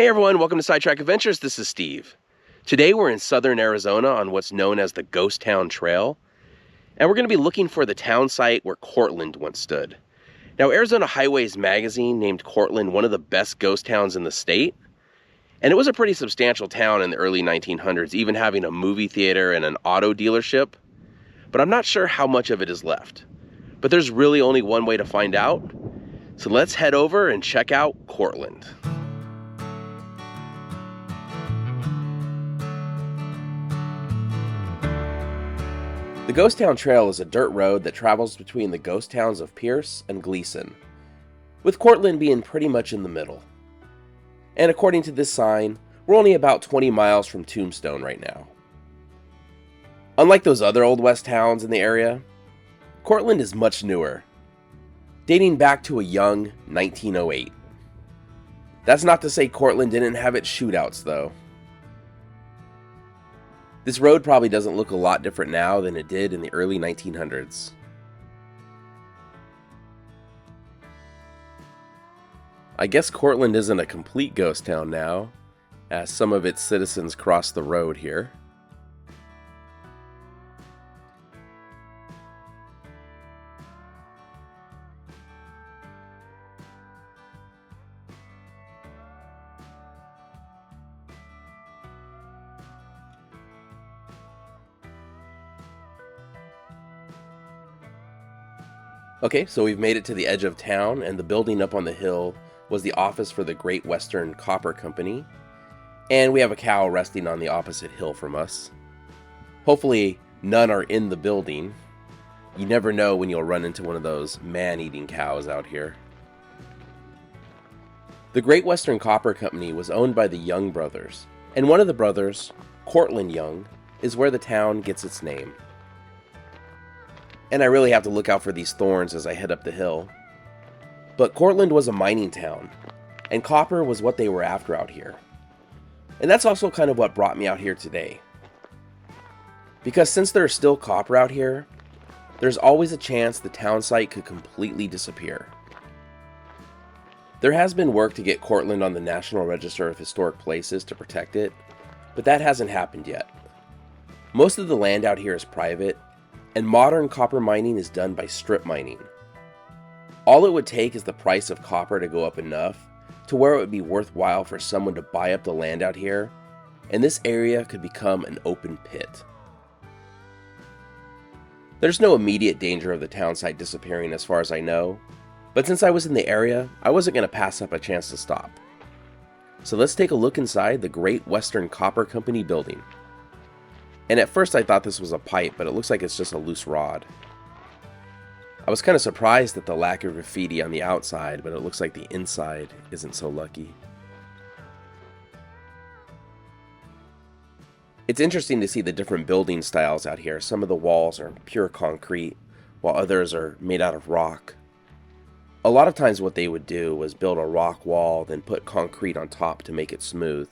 Hey everyone, welcome to Sidetrack Adventures. This is Steve. Today we're in southern Arizona on what's known as the Ghost Town Trail, and we're going to be looking for the town site where Courtland once stood. Now, Arizona Highways magazine named Courtland one of the best ghost towns in the state, and it was a pretty substantial town in the early 1900s, even having a movie theater and an auto dealership, but I'm not sure how much of it is left. But there's really only one way to find out, so let's head over and check out Courtland. The Ghost Town Trail is a dirt road that travels between the ghost towns of Pierce and Gleason, with Courtland being pretty much in the middle. And according to this sign, we're only about 20 miles from Tombstone right now. Unlike those other Old West towns in the area, Courtland is much newer, dating back to a young 1908. That's not to say Courtland didn't have its shootouts though. This road probably doesn't look a lot different now than it did in the early 1900s. I guess Courtland isn't a complete ghost town now, as some of its citizens cross the road here. Okay, so we've made it to the edge of town, and the building up on the hill was the office for the Great Western Copper Company, and we have a cow resting on the opposite hill from us. Hopefully none are in the building. You never know when you'll run into one of those man-eating cows out here. The Great Western Copper Company was owned by the Young brothers, and one of the brothers, Courtland Young, is where the town gets its name. And I really have to look out for these thorns as I head up the hill. But Courtland was a mining town, and copper was what they were after out here. And that's also kind of what brought me out here today. Because since there's still copper out here, there's always a chance the town site could completely disappear. There has been work to get Courtland on the National Register of Historic Places to protect it, but that hasn't happened yet. Most of the land out here is private, and modern copper mining is done by strip mining. All it would take is the price of copper to go up enough to where it would be worthwhile for someone to buy up the land out here, and this area could become an open pit. There's no immediate danger of the town site disappearing as far as I know, but since I was in the area, I wasn't going to pass up a chance to stop. So let's take a look inside the Great Western Copper Company building. And at first I thought this was a pipe, but it looks like it's just a loose rod. I was kind of surprised at the lack of graffiti on the outside, but it looks like the inside isn't so lucky. It's interesting to see the different building styles out here. Some of the walls are pure concrete, while others are made out of rock. A lot of times what they would do was build a rock wall, then put concrete on top to make it smooth.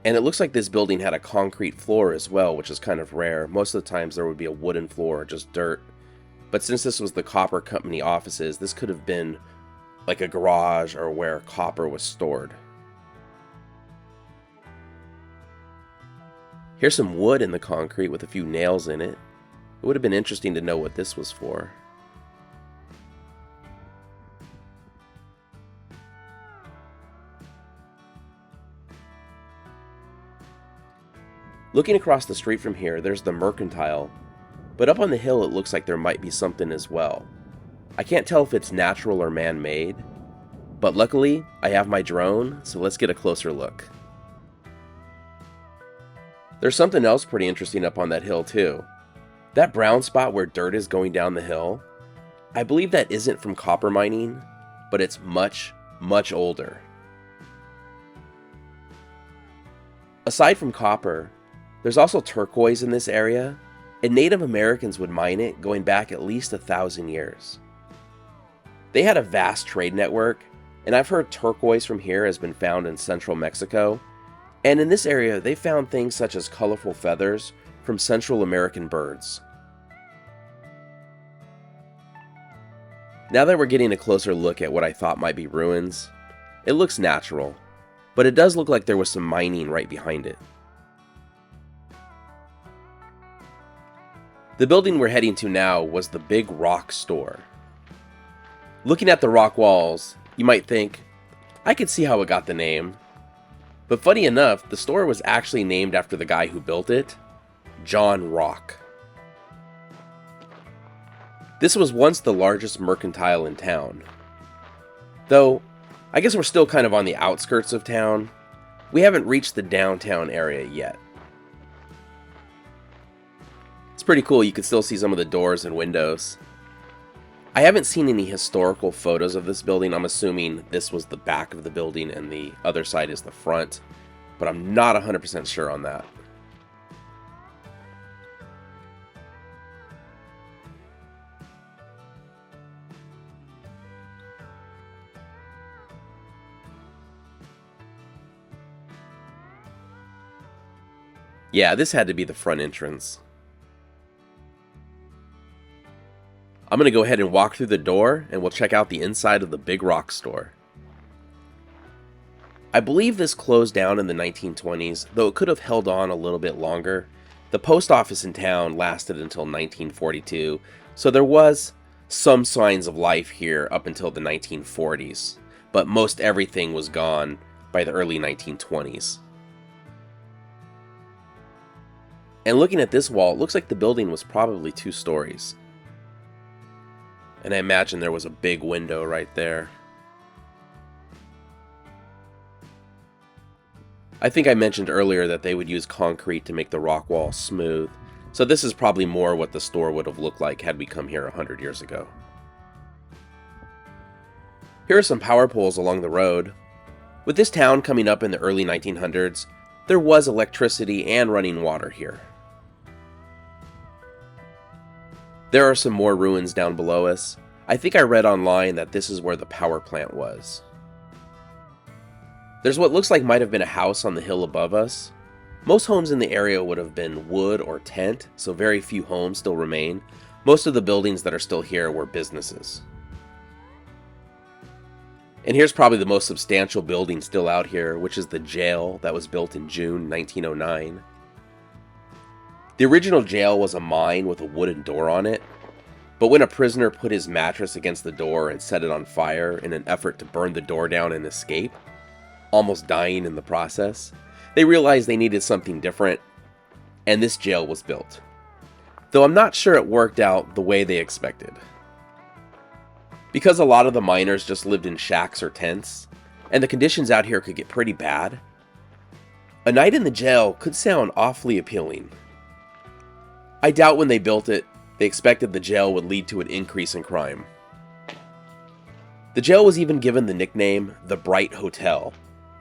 And it looks like this building had a concrete floor as well, which is kind of rare. Most of the times there would be a wooden floor or just dirt. But since this was the Copper Company offices, this could have been like a garage or where copper was stored. Here's some wood in the concrete with a few nails in it. It would have been interesting to know what this was for. Looking across the street from here, there's the Mercantile, but up on the hill it looks like there might be something as well. I can't tell if it's natural or man-made, but luckily I have my drone, so let's get a closer look. There's something else pretty interesting up on that hill too. That brown spot where dirt is going down the hill, I believe that isn't from copper mining, but it's much, much older. Aside from copper, there's also turquoise in this area, and Native Americans would mine it going back at least 1,000 years. They had a vast trade network, and I've heard turquoise from here has been found in central Mexico, and in this area they found things such as colorful feathers from Central American birds. Now that we're getting a closer look at what I thought might be ruins, it looks natural, but it does look like there was some mining right behind it. The building we're heading to now was the Big Rock store. Looking at the rock walls, you might think, I could see how it got the name. But funny enough, the store was actually named after the guy who built it, John Rock. This was once the largest mercantile in town. Though, I guess we're still kind of on the outskirts of town. We haven't reached the downtown area yet. It's pretty cool, you can still see some of the doors and windows. I haven't seen any historical photos of this building. I'm assuming this was the back of the building and the other side is the front, but I'm not 100% sure on that. Yeah, this had to be the front entrance. I'm going to go ahead and walk through the door and we'll check out the inside of the Big Rock store. I believe this closed down in the 1920s, though it could have held on a little bit longer. The post office in town lasted until 1942, so there was some signs of life here up until the 1940s, but most everything was gone by the early 1920s. And looking at this wall, it looks like the building was probably 2 stories. And I imagine there was a big window right there. I think I mentioned earlier that they would use concrete to make the rock wall smooth, so this is probably more what the store would have looked like had we come here 100 years ago. Here are some power poles along the road. With this town coming up in the early 1900s, there was electricity and running water here. There are some more ruins down below us. I think I read online that this is where the power plant was. There's what looks like might have been a house on the hill above us. Most homes in the area would have been wood or tent, so very few homes still remain. Most of the buildings that are still here were businesses. And here's probably the most substantial building still out here, which is the jail that was built in June 1909. The original jail was a mine with a wooden door on it, but when a prisoner put his mattress against the door and set it on fire in an effort to burn the door down and escape, almost dying in the process, they realized they needed something different, and this jail was built. Though I'm not sure it worked out the way they expected. Because a lot of the miners just lived in shacks or tents, and the conditions out here could get pretty bad, a night in the jail could sound awfully appealing. I doubt when they built it, they expected the jail would lead to an increase in crime. The jail was even given the nickname the Bright Hotel,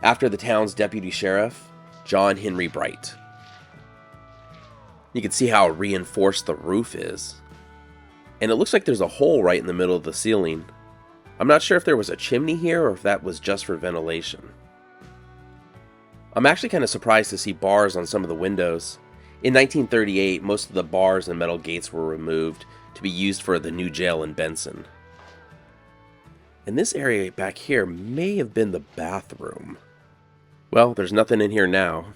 after the town's deputy sheriff, John Henry Bright. You can see how reinforced the roof is. And it looks like there's a hole right in the middle of the ceiling. I'm not sure if there was a chimney here or if that was just for ventilation. I'm actually kind of surprised to see bars on some of the windows. In 1938, most of the bars and metal gates were removed to be used for the new jail in Benson. And this area back here may have been the bathroom. Well, there's nothing in here now.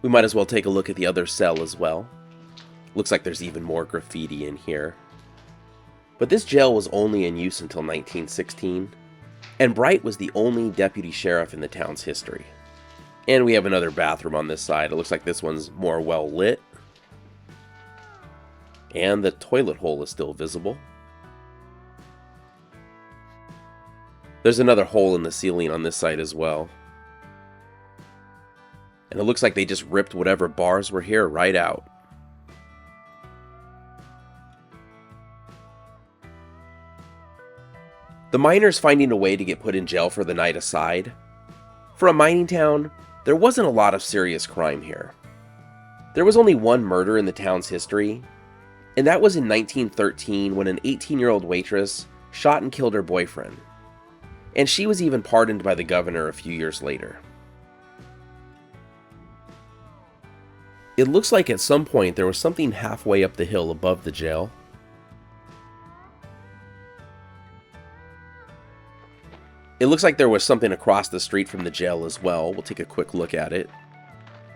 We might as well take a look at the other cell as well. Looks like there's even more graffiti in here. But this jail was only in use until 1916, and Bright was the only deputy sheriff in the town's history. And we have another bathroom on this side. It looks like this one's more well lit. And the toilet hole is still visible. There's another hole in the ceiling on this side as well. And it looks like they just ripped whatever bars were here right out. The miners finding a way to get put in jail for the night aside, for a mining town, there wasn't a lot of serious crime here. There was only one murder in the town's history, and that was in 1913 when an 18-year-old waitress shot and killed her boyfriend. And she was even pardoned by the governor a few years later. It looks like at some point there was something halfway up the hill above the jail. It looks like there was something across the street from the jail as well. We'll take a quick look at it.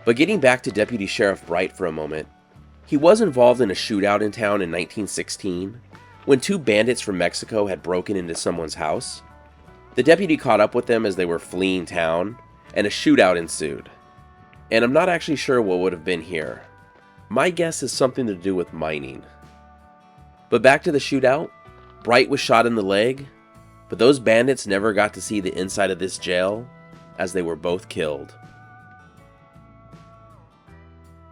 But getting back to Deputy Sheriff Bright for a moment, he was involved in a shootout in town in 1916 when two bandits from Mexico had broken into someone's house. The deputy caught up with them as they were fleeing town, and a shootout ensued. And I'm not actually sure what would have been here. My guess is something to do with mining. But back to the shootout, Bright was shot in the leg, but those bandits never got to see the inside of this jail, as they were both killed.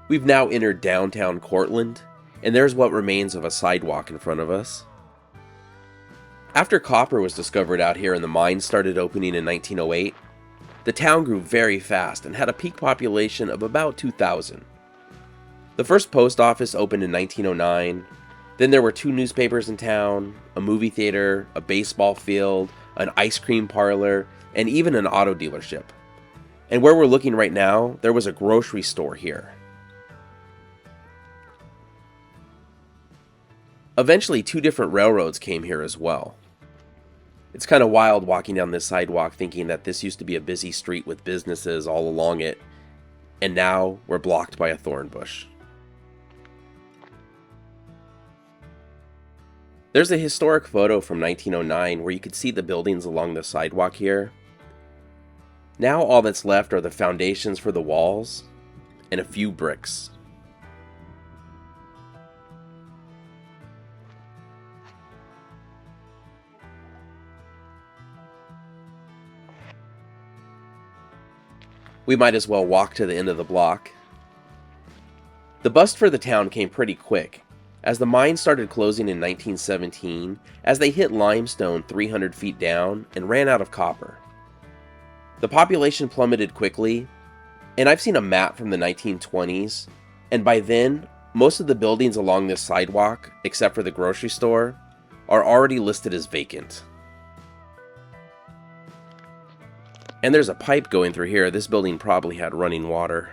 We've now entered downtown Courtland, and there's what remains of a sidewalk in front of us. After copper was discovered out here and the mines started opening in 1908, the town grew very fast and had a peak population of about 2,000. The first post office opened in 1909, then there were 2 newspapers in town, a movie theater, a baseball field, an ice cream parlor, and even an auto dealership. And where we're looking right now, there was a grocery store here. Eventually, 2 different railroads came here as well. It's kind of wild walking down this sidewalk thinking that this used to be a busy street with businesses all along it, and now we're blocked by a thorn bush. There's a historic photo from 1909 where you could see the buildings along the sidewalk here. Now all that's left are the foundations for the walls and a few bricks. We might as well walk to the end of the block. The bust for the town came pretty quick, as the mines started closing in 1917 as they hit limestone 300 feet down and ran out of copper. The population plummeted quickly, and I've seen a map from the 1920s, and by then, most of the buildings along this sidewalk, except for the grocery store, are already listed as vacant. And there's a pipe going through here. This building probably had running water.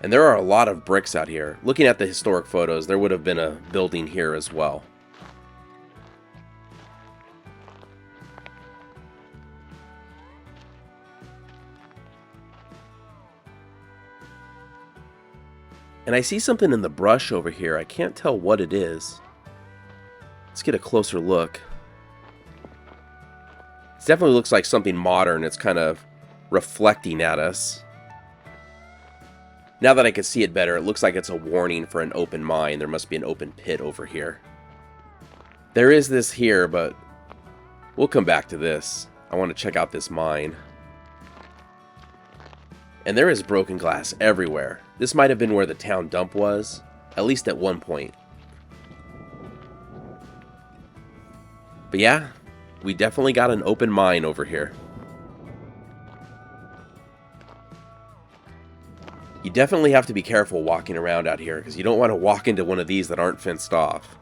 And there are a lot of bricks out here. Looking at the historic photos, there would have been a building here as well. And I see something in the brush over here. I can't tell what it is. Let's get a closer look. It definitely looks like something modern. It's kind of reflecting at us. Now that I can see it better, it looks like it's a warning for an open mine. There must be an open pit over here. There is this here, but we'll come back to this. I want to check out this mine. And there is broken glass everywhere. This might have been where the town dump was, at least at one point. But yeah, we definitely got an open mine over here. You definitely have to be careful walking around out here because you don't want to walk into one of these that aren't fenced off.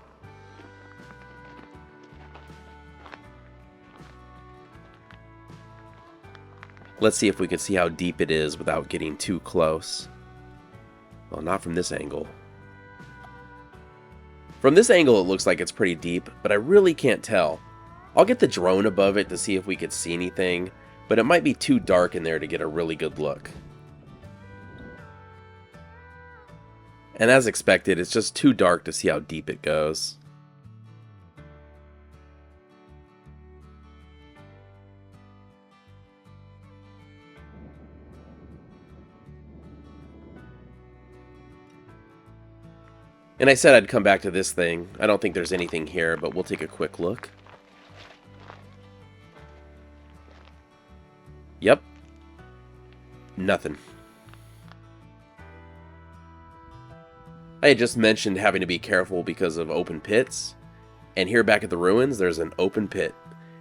Let's see if we can see how deep it is without getting too close. Well, not from this angle. From this angle, it looks like it's pretty deep, but I really can't tell. I'll get the drone above it to see if we could see anything, but it might be too dark in there to get a really good look. And as expected, it's just too dark to see how deep it goes. And I said I'd come back to this thing. I don't think there's anything here, but we'll take a quick look. Yep. Nothing. I had just mentioned having to be careful because of open pits. And here back at the ruins, there's an open pit.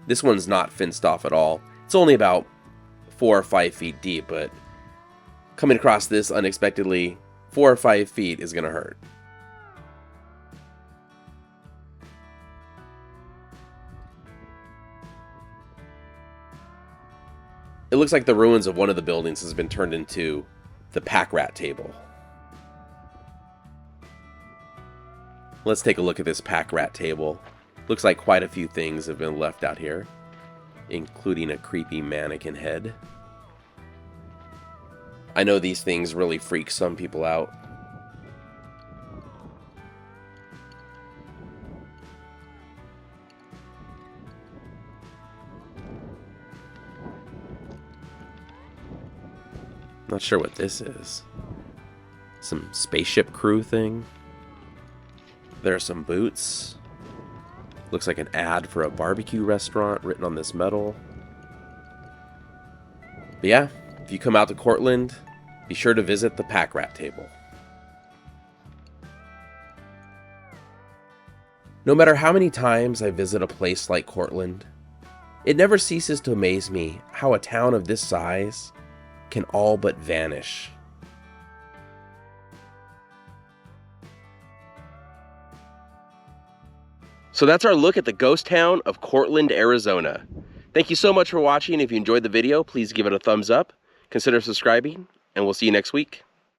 This one's not fenced off at all. It's only about 4 or 5 feet deep, but Coming across this unexpectedly 4 or 5 feet is going to hurt. It looks like the ruins of one of the buildings has been turned into the Packrat Table. Let's take a look at this Packrat Table. Looks like quite a few things have been left out here, including a creepy mannequin head. I know these things really freak some people out. Not sure what this is. Some spaceship crew thing. There are some boots. Looks like an ad for a barbecue restaurant written on this metal. But yeah, if you come out to Courtland, be sure to visit the Packrat Table. No matter how many times I visit a place like Courtland, it never ceases to amaze me how a town of this size can all but vanish. So that's our look at the ghost town of Courtland, Arizona. Thank you so much for watching. If you enjoyed the video, please give it a thumbs up, consider subscribing, and we'll see you next week.